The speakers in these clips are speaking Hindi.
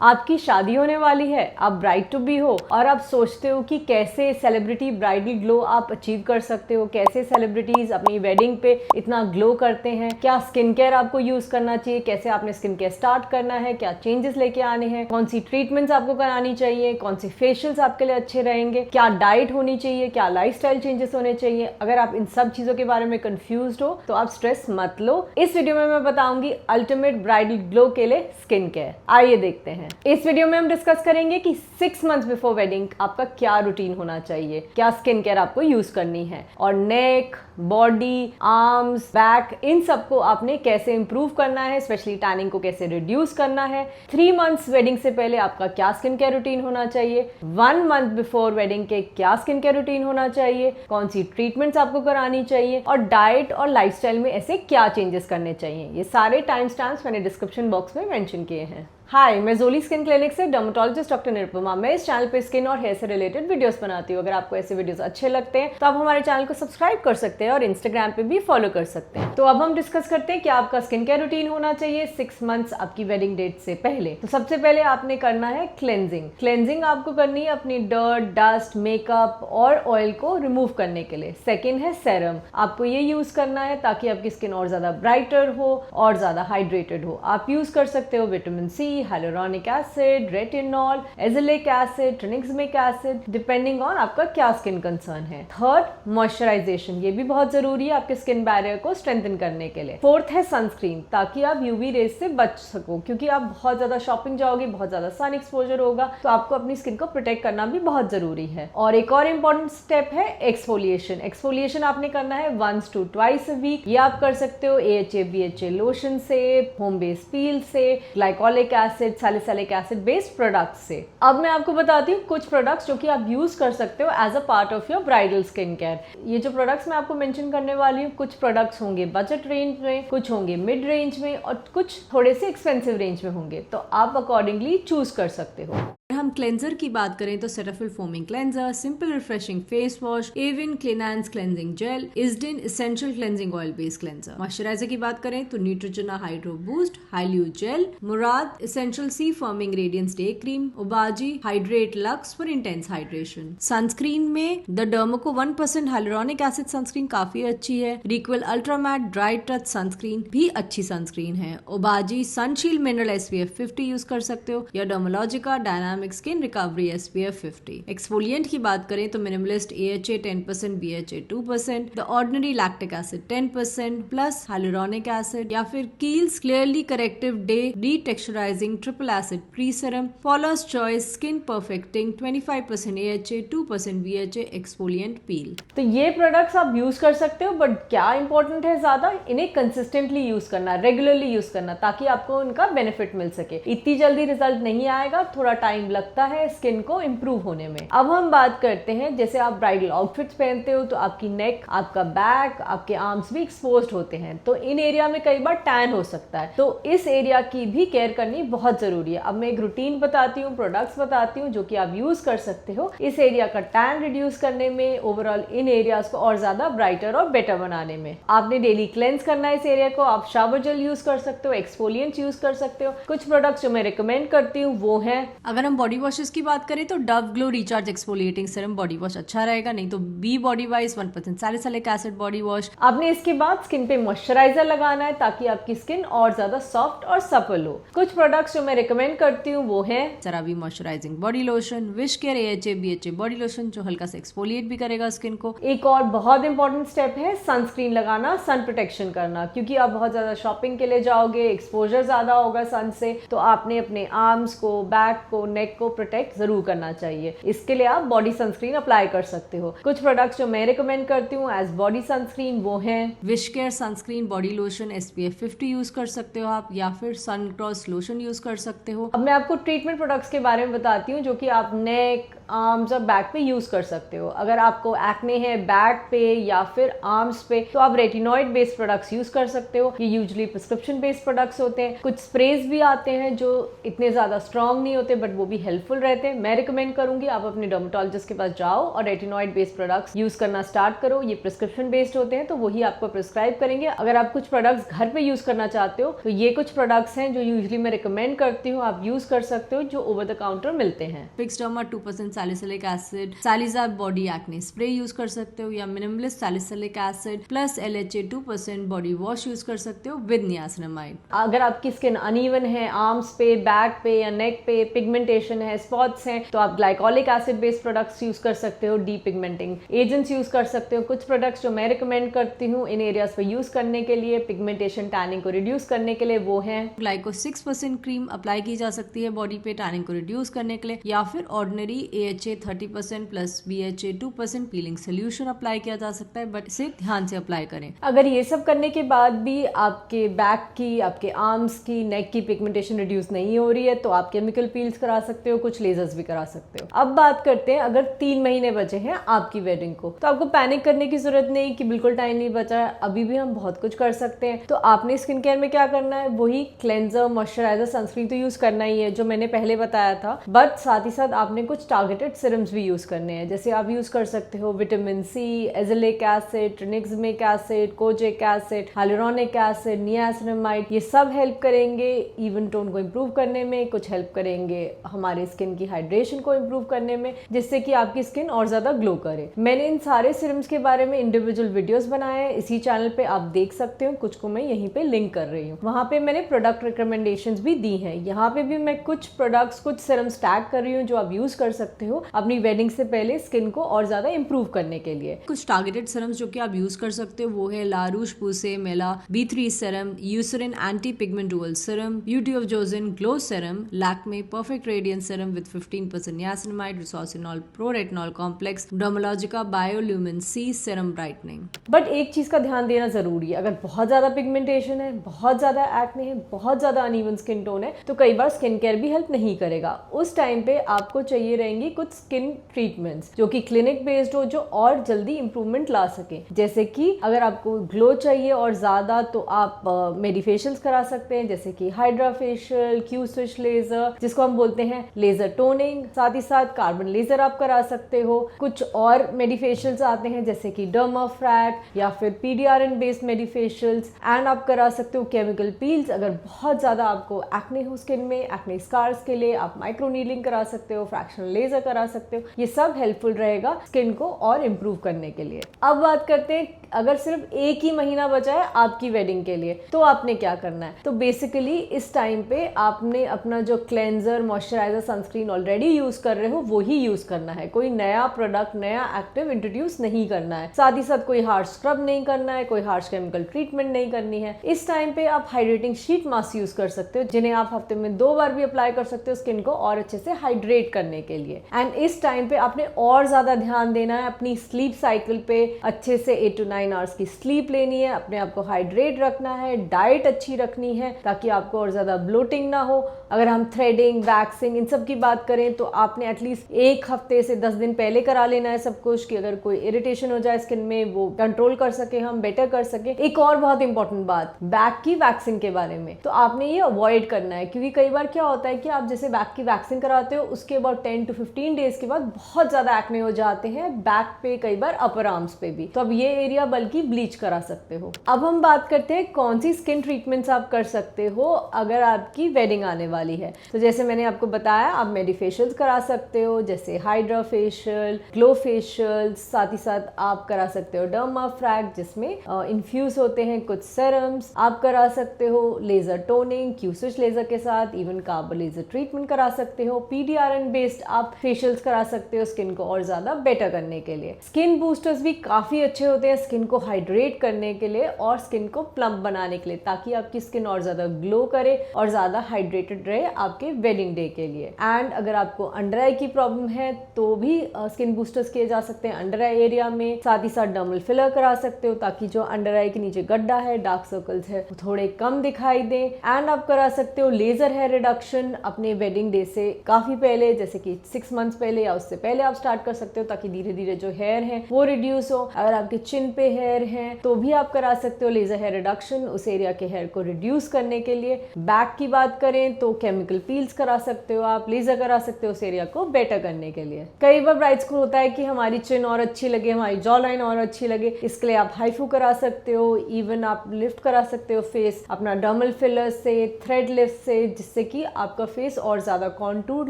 आपकी शादी होने वाली है, आप ब्राइड टू बी हो और आप सोचते हो कि कैसे सेलिब्रिटी ब्राइडल ग्लो आप अचीव कर सकते हो, कैसे सेलिब्रिटीज अपनी वेडिंग पे इतना ग्लो करते हैं, क्या स्किन केयर आपको यूज करना चाहिए, कैसे आपने स्किन केयर स्टार्ट करना है, क्या चेंजेस लेके आने हैं, कौन सी ट्रीटमेंट्स आपको करानी चाहिए, कौन से फेशियल्स आपके लिए अच्छे रहेंगे, क्या डाइट होनी चाहिए, क्या लाइफस्टाइल चेंजेस होने चाहिए। अगर आप इन सब चीजों के बारे में कंफ्यूज्ड हो तो आप स्ट्रेस मत लो। इस वीडियो में मैं बताऊंगी अल्टीमेट ब्राइडल ग्लो के लिए स्किन केयर। आइए देखते हैं। इस वीडियो में हम डिस्कस करेंगे कि 6 मंथ्स बिफोर वेडिंग आपका क्या रूटीन होना चाहिए, क्या स्किन केयर आपको यूज करनी है और नेक, बॉडी, आर्म्स, बैक, इन सबको आपने कैसे इंप्रूव करना है, स्पेशली टैनिंग को कैसे रिड्यूस करना है। 3 मंथ्स वेडिंग से पहले आपका क्या स्किन केयर रूटीन होना चाहिए, 1 मंथ बिफोर वेडिंग के क्या स्किन केयर रूटीन होना चाहिए, कौन सी ट्रीटमेंट्स आपको करानी चाहिए और डाइट और लाइफस्टाइल में ऐसे क्या चेंजेस करने चाहिए। ये सारे टाइम स्टैम्प्स मैंने डिस्क्रिप्शन बॉक्स में मेंशन किए हैं। हाय, मैं जोली स्किन क्लिनिक से डर्मेटोलॉजिस्ट डॉक्टर निरुपमा। मैं इस चैनल पे स्किन और हेयर से रिलेटेड वीडियोस बनाती हूँ। अगर आपको ऐसे वीडियोस अच्छे लगते हैं तो आप हमारे चैनल को सब्सक्राइब कर सकते हैं और इंस्टाग्राम पे भी फॉलो कर सकते हैं। तो अब हम डिस्कस करते हैं कि आपका स्किन केयर रूटीन होना चाहिए 6 मंथ्स आपकी वेडिंग डेट से पहले। तो सबसे पहले आपने करना है क्लेंजिंग। क्लेंजिंग आपको करनी है अपनी डर्ट, डस्ट, मेकअप और ऑयल को रिमूव करने के लिए। सेकेंड है सेरम। आपको ये यूज करना है ताकि आपकी स्किन और ज्यादा ब्राइटर हो और ज्यादा हाइड्रेटेड हो। आप यूज कर सकते हो vitamin C, hyaluronic acid, retinol, azelaic acid, tranexamic acid, depending on आपका क्या स्किन कंसर्न है। Third, moisturisation. ये भी बहुत जरूरी है आपके स्किन बैरियर को स्ट्रेंथन करने के लिए। फोर्थ है सनस्क्रीन, ताकि आप यूवी रेज से बच सको, क्योंकि आप बहुत ज्यादा शॉपिंग जाओगे, बहुत ज्यादा सन एक्सपोजर होगा, तो आपको अपनी स्किन को प्रोटेक्ट करना भी बहुत जरूरी है। और एक और इंपॉर्टेंट स्टेप है एक्सफोलिएशन। एक्सफोलिएशन आपने करना है 1 to 2 वीक। ये आप कर सकते हो AHA BHA लोशन से, होम बेस्ड पील से, glycolic acid, salicylic acid based products से। अब मैं आपको बताती हूँ कुछ प्रोडक्ट्स जो कि आप यूज कर सकते हो as a part of your bridal skin care. ये जो प्रोडक्ट्स मैं आपको मेंशन करने वाली हूँ, कुछ प्रोडक्ट्स होंगे बजट रेंज में, कुछ होंगे मिड रेंज में और कुछ थोड़े से एक्सपेंसिव रेंज में होंगे, तो आप अकॉर्डिंगली चूज कर सकते हो। हम क्लेंजर की बात करें तो Cetaphil foaming cleanser, simple refreshing face wash, Avene Cleanance cleansing gel, Isdin essential cleansing oil based cleanser. Moisturiser की बात करें तो न्यूट्रोजेना हाइड्रो बूस्ट, हाइल्यू gel, Murad essential C firming radiance day cream, उबाजी hydrate luxe for intense hydration. Sunscreen में the Derma Co 1% hyaluronic acid sunscreen काफी अच्छी है। Re'equil ultra matte dry touch sunscreen भी अच्छी सनस्क्रीन है। उबाजी सनशील्ड मिनरल SPF 50 यूज कर सकते हो या Dermalogica dynamic skin recovery SPF 50। Exfoliant की बात करें तो Minimalist AHA 10%, BHA 2%, the ordinary lactic acid 10% plus hyaluronic acid या फिर Kiehl's clearly corrective day retexturising triple acid pre serum, Paula's choice skin perfecting 25% AHA 2% BHA exfoliant peel. तो ये प्रोडक्ट्स आप यूज कर सकते हो, बट क्या इंपॉर्टेंट है ज्यादा, इन्हें कंसिस्टेंटली यूज करना, रेगुलरली यूज करना, ताकि आपको उनका बेनिफिट मिल सके। इतनी जल्दी रिजल्ट नहीं आएगा, थोड़ा टाइम लगता है स्किन को इंप्रूव होने में। अब हम बात करते हैं, जैसे आप ब्राइडल आउटफिट्स पहनते हो तो आपकी नेक, आपका बैक, आपके आर्म्स भी एक्सपोज्ड होते हैं, तो इन एरिया में कई बार टैन हो सकता है, तो इस एरिया की भी केयर करनी बहुत जरूरी है। अब मैं एक रूटीन बताती हूँ, प्रोडक्ट्स बताती हूँ जो कि आप यूज कर सकते हो इस एरिया का टैन रिड्यूस करने में, ओवरऑल इन एरियाज को और ज्यादा ब्राइटर और बेटर बनाने में। आपने डेली क्लेंस करना है इस एरिया को, आप शावर जेल यूज कर सकते हो, एक्सफोलिएंट्स यूज कर सकते हो। कुछ प्रोडक्ट्स जो मैं रिकमेंड करती हूँ वो है, अगर हम बॉडी वॉशेस की बात करें तो Dove glow recharge exfoliating serum body wash अच्छा रहेगा, नहीं तो Be Bodywise 1% salicylic acid body wash. आपने इसके बाद स्किन पे मॉइस्चराइजर लगाना है ताकि आपकी स्किन और ज्यादा सॉफ्ट और सपल हो। कुछ प्रोडक्ट्स जो मैं रिकमेंड करती हूँ वो है CeraVe moisturising body lotion, WishCare AHA BHA body lotion जो हल्का से एक्सफोलिएट भी करेगा स्किन को। एक और बहुत इंपॉर्टेंट स्टेप है सनस्क्रीन लगाना, सन प्रोटेक्शन करना, क्योंकि आप बहुत ज्यादा शॉपिंग के लिए जाओगे, एक्सपोजर ज्यादा होगा सन से, तो आपने अपने आर्म्स को, बैक को, नेक को प्रोटेक्ट जरूर करना चाहिए। इसके लिए आप बॉडी सनस्क्रीन अप्लाई कर सकते हो। कुछ प्रोडक्ट्स जो मैं रिकमेंड करती हूँ एज बॉडी सनस्क्रीन वो हैं wish care sunscreen body lotion SPF 50 use कर सकते हो आप, या फिर सन क्रॉस लोशन यूज कर सकते हो। अब मैं आपको ट्रीटमेंट प्रोडक्ट्स के बारे में बताती हूँ जो कि आप नेक, आर्म्स और बैक पे यूज कर सकते हो। अगर आपको एक्ने है बैक पे या फिर आर्म्स पे तो आप रेटिनॉइड बेस्ड प्रोडक्ट्स यूज कर सकते हो। ये यूजुअली प्रिस्क्रिप्शन बेस्ड प्रोडक्ट्स होते हैं। कुछ स्प्रेज भी आते हैं जो इतने ज्यादा स्ट्रॉन्ग नहीं होते बट वो भी हेल्पफुल रहते हैं। मैं रिकमेंड करूंगी आप अपने डर्मेटोलॉजिस्ट के पास जाओ और रेटिनॉइड बेस्ड प्रोडक्ट्स यूज करना स्टार्ट करो। ये प्रिस्क्रिप्शन बेस्ड होते हैं तो वही आपको प्रिस्क्राइब करेंगे। अगर आप कुछ प्रोडक्ट्स घर पे यूज करना चाहते हो तो ये कुछ प्रोडक्ट्स हैं जो यूजुअली मैं रिकमेंड करती हूँ, आप यूज कर सकते हो, जो ओवर द काउंटर मिलते हैं। Fixderma 2% salicylic acid Salyzap body acne spray use कर सकते हो या Minimalist salicylic acid plus LHA 2% body wash use कर सकते हो विद नियासिनामाइड। अगर आपकी स्किन अनइवन है आर्म्स पे, बैक पे या नेक पे, पिगमेंटेशन है, स्पॉट्स हैं, तो आप glycolic acid based products use कर सकते हो, डी पिगमेंटिंग एजेंट्स यूज कर सकते हो। कुछ प्रोडक्ट्स जो मैं रिकमेंड करती हूँ इन एरियाज पे यूज करने के लिए, पिगमेंटेशन टैनिंग को रिड्यूस करने के लिए, वो है ग्लाइको 6% क्रीम अप्लाई की जा सकती है बॉडी पे टैनिंग को रिड्यूस करने के लिए, या फिर ordinary AHA 30% plus BHA 2% peeling solution apply किया जा सकता है, बट इसे ध्यान से अप्लाई करें। अगर ये सब करने के बाद भी आपके बैक की, आपके आर्म्स की, नेक की पिगमेंटेशन रिड्यूस नहीं हो रही है तो आप केमिकल पील्स करा सकते हो, कुछ लेजर्स भी करा सकते हो। अब बात करते हैं अगर 3 महीने बचे हैं आपकी वेडिंग को, तो आपको पैनिक करने की जरूरत नहीं कि बिल्कुल टाइम नहीं बचा है, अभी भी हम बहुत कुछ कर सकते हैं। तो आपने स्किन केयर में क्या करना है, वही क्लेंजर, मॉइस्चराइजर, सनस्क्रीन तो यूज करना ही है जो मैंने पहले बताया था, बट साथ ही साथ आपने कुछ टारगेटेड सिरम्स भी यूज करने हैं। जैसे आप यूज कर सकते हो vitamin C, azelaic acid, tranexamic acid, kojic acid, hyaluronic acid, niacinamide, ये सब हेल्प करेंगे इवन टोन को इम्प्रूव करने में, कुछ हेल्प करेंगे हमारे स्किन की हाइड्रेशन को इम्प्रूव करने में, जिससे कि आपकी स्किन और ज्यादा ग्लो करे। मैंने इन सारे सिरम्स के बारे में इंडिविजुअल वीडियोस बनाए हैं, इसी चैनल पे आप देख सकते हो, कुछ को मैं यहीं पे लिंक कर रही हूँ। वहां पे मैंने प्रोडक्ट रिकमेंडेशंस भी दी हैं। यहाँ पे भी मैं कुछ प्रोडक्ट्स, कुछ सिरम्स टैग कर रही हूँ जो आप यूज कर सकते हो अपनी वेडिंग से पहले स्किन को और ज्यादा इंप्रूव करने के लिए। कुछ टारगेटेड सिरम्स जो कि आप यूज कर सकते हो वो है La Roche Posay Mela B3 serum, Eucerin anti pigment dual serum, beauty of Joseon glow serum, Lakme perfect radiance serum with 15% niacinamide, resorcinol pro retinol complex, Dermalogica biolumin C serum brightening. But एक चीज का ध्यान देना जरूरी है, अगर बहुत ज्यादा पिगमेंटेशन है, बहुत ज्यादा एक्ने है, बहुत ज्यादा अनइवन स्किन टोन है, तो कई बार स्किन केयर भी हेल्प नहीं करेगा। उस टाइम पे आपको चाहिए रहेंगी कुछ स्किन ट्रीटमेंट्स जो कि क्लिनिक बेस्ड हो, जो और जल्दी इंप्रूवमेंट ला सके। जैसे कि अगर आपको ग्लो चाहिए और ज्यादा तो आप मेडिफेशियल्स करा सकते हैं, जैसे कि hydra facial, Q switch laser जिसको हम बोलते हैं लेजर टोनिंग, साथ ही साथ कार्बन लेजर आप करा सकते हो। कुछ और मेडिफेशियल्स आते हैं जैसे कि डर्माफ्रैट या फिर PDRN बेस्ड मेडिफेशियल्स, एंड आप करा सकते हो केमिकल पील्स। अगर बहुत ज्यादा आपको एक्ने हो स्किन में, एक्ने स्कार्स के लिए आप माइक्रो नीलिंग करा सकते हो, फ्रैक्शनल लेजर करा सकते हो। ये सब हेल्पफुल रहेगा स्किन को और इम्प्रूव करने के लिए। अब बात करते हैं अगर सिर्फ एक ही महीना बचा है आपकी वेडिंग के लिए तो आपने क्या करना है। तो बेसिकली इस टाइम पे आपने अपना जो cleanser, moisturiser, sunscreen already use कर रहे हो वो ही यूज करना है। कोई नया प्रोडक्ट, नया एक्टिव इंट्रोड्यूस नहीं करना है। साथ ही साथ कोई हार्श स्क्रब नहीं करना है, कोई हार्श केमिकल ट्रीटमेंट नहीं करनी है। इस टाइम पे आप हाइड्रेटिंग शीट मास्क यूज कर सकते हो, जिन्हें आप हफ्ते में 2 बार भी अप्लाई कर सकते हो स्किन को और अच्छे से हाइड्रेट करने के लिए। एंड इस टाइम पे आपने और ज्यादा ध्यान देना है अपनी स्लीप साइकिल पे। अच्छे से 8 to 9 आवर्स की स्लीप लेनी है, अपने आप को हाइड्रेट रखना है, डाइट अच्छी रखनी है ताकि आपको और ज्यादा ब्लोटिंग ना हो। अगर हम थ्रेडिंग, वैक्सिंग इन सब की बात करें तो आपने एटलीस्ट 1 हफ्ते से 10 दिन पहले करा लेना है सब कुछ, कि अगर कोई इरिटेशन हो जाए स्किन में वो कंट्रोल कर सके, हम बेटर कर सके। एक और बहुत इंपॉर्टेंट बात बैक की वैक्सिंग के बारे में, तो आपने ये अवॉइड करना है, क्योंकि कई बार क्या होता है कि आप जैसे बैक की वैक्सिंग कराते हो उसके बाद 10 to 15 डेज के बाद बहुत ज्यादा एक्ने हो जाते हैं बैक पे, कई बार अपर आर्म्स पे भी। तो अब ये एरिया बल्कि ब्लीच करा सकते हो। अब हम बात करते हैं कौन सी स्किन ट्रीटमेंट्स आप कर सकते हो अगर आपकी वेडिंग आने वाली है। तो जैसे मैंने आपको बताया आप मेडिफेशियल्स करा सकते हो, जैसे हाइड्रा फेशियल, ग्लो फेशियल, साथ ही साथ आप करा सकते हो डर्माफ्रैट जिसमें इन्फ्यूज होते हैं कुछ सेरम्स। आप करा सकते हो laser toning Q switch laser के साथ, इवन कार्बन लेजर ट्रीटमेंट करा सकते हो। PDRN बेस्ड आप फेशियल्स करा सकते हो स्किन को और ज्यादा बेटर करने के लिए। स्किन बूस्टर्स भी काफी अच्छे होते हैं स्किन को हाइड्रेट करने के लिए और स्किन को प्लम्प बनाने के लिए, ताकि आपकी स्किन और ज्यादा ग्लो करे और ज्यादा हाइड्रेटेड रहे आपके वेडिंग डे के लिए। एंड अगर आपको अंडर आई की प्रॉब्लम है तो भी स्किन बूस्टर्स किए जा सकते हैं अंडर आई एरिया में। साथ ही साथ डर्मल फिलर करा सकते हो ताकि जो अंडर आई के नीचे गड्ढा है, डार्क सर्कल्स है, वो थोड़े कम दिखाई दें। एंड आप करा सकते हो लेजर हेयर रिडक्शन अपने वेडिंग डे से काफी पहले, जैसे कि 6 मंथ्स पहले या उससे पहले आप स्टार्ट कर सकते हो, ताकि धीरे धीरे जो हेयर है वो रिड्यूस हो। अगर आपके चिन पे हेयर है तो भी आप करा सकते हो लेजर हेयर रिडक्शन, उस एरिया के हेयर को रिड्यूस करने के लिए। बैक की बात करें तो केमिकल पील्स करा सकते हो, आप लेजर करा सकते हो उस एरिया को बेटर करने के लिए। कई बार ब्राइड्स को होता है कि हमारी चिन और अच्छी लगे, हमारी जॉ लाइन और अच्छी लगे, इसके लिए आप हाइफू करा सकते हो। इवन आप लिफ्ट करा सकते हो फेस अपना डर्मल फिलर से, थ्रेड लिफ्ट से, जिससे कि आपका फेस और ज्यादा कॉन्टूर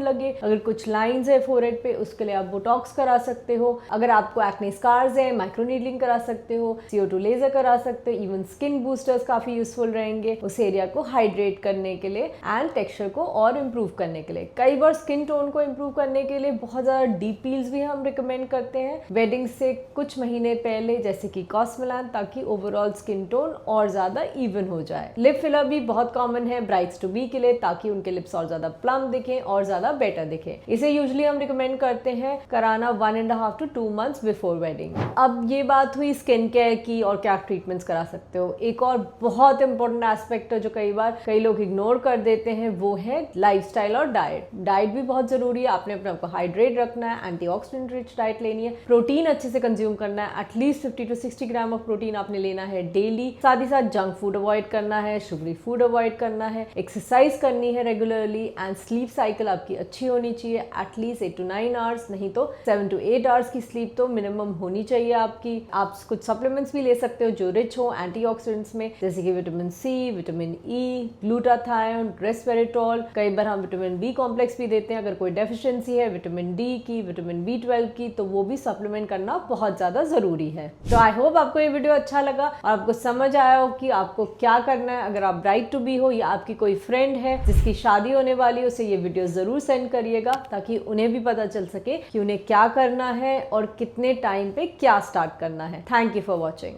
लगे। अगर कुछ लाइंस है फोरहेड पे उसके लिए आप बोटॉक्स करा सकते हो। अगर आपको एक्ने स्कार्स है माइक्रोनीडलिंग करा सकते हो, CO2 लेजर करा सकते हो। इवन स्किन बूस्टर्स काफी यूजफुल रहेंगे उस एरिया को हाइड्रेट करने के लिए एंड टेक्सचर को और इम्प्रूव करने के लिए। कई बार स्किन टोन को इम्प्रूव करने के लिए बहुत ज्यादा डीप पील्स भी हम रिकमेंड करते हैं वेडिंग से कुछ महीने पहले, जैसे कि कॉस्मेलान, ताकि ओवरऑल स्किन टोन और ज्यादा इवन हो जाए। लिप फिलर भी बहुत कॉमन है ब्राइड्स टू बी के लिए, ताकि उनके लिप्स और ज्यादा प्लम दिखें और ज्यादा बेटर दिखे। इसे यूजुअली हम रिकमेंड करते हैं कराना 1.5 to 2 months बिफोर वेडिंग। अब ये बात हुई स्किन केयर की और क्या ट्रीटमेंट्स करा सकते हो। एक और बहुत इंपॉर्टेंट एस्पेक्ट है जो कई लोग इग्नोर कर देते हैं, वो है लाइफस्टाइल और डाइट। डाइट भी बहुत जरूरी है, आपने अपने आप को हाइड्रेट रखना है, एंटीऑक्सीडेंट रिच डाइट लेनी है, प्रोटीन अच्छे से कंज्यूम करना है, at least 50 to 60 gram of protein आपने लेना है डेली। साथ ही साथ जंक फूड अवॉइड करना है, शुगरी फूड अवॉइड करना है, एक्सरसाइज करनी है रेगुलरली, एंड स्लीप साइकिल आपकी अच्छी होनी चाहिए, एटलीस्ट 8 to 9 आवर्स, नहीं तो 7 to 8 आवर्स की स्लीप तो मिनिमम होनी चाहिए आपकी। आप कुछ सप्लीमेंट्स भी ले सकते हो जो रिच हो एंटीऑक्सीडेंट्स में, जैसे कि vitamin C, vitamin E, glutathione, resveratrol. कई बार हम विटामिन बी कॉम्प्लेक्स भी देते हैं अगर कोई डेफिशिएंसी है विटामिन डी की, विटामिन B12 की, तो वो भी सप्लीमेंट करना बहुत ज्यादा जरूरी है। तो आई होप आपको ये वीडियो अच्छा लगा और आपको समझ आया हो कि आपको क्या करना है। अगर आप ब्राइड टू बी हो या आपकी कोई फ्रेंड है जिसकी शादी होने वाली है, उसे ये वीडियो जरूर सेंड करिएगा, ताकि उन्हें भी पता चल सके कि उन्हें क्या करना है और कितने टाइम पे क्या स्टार्ट करना है। Thank you for watching.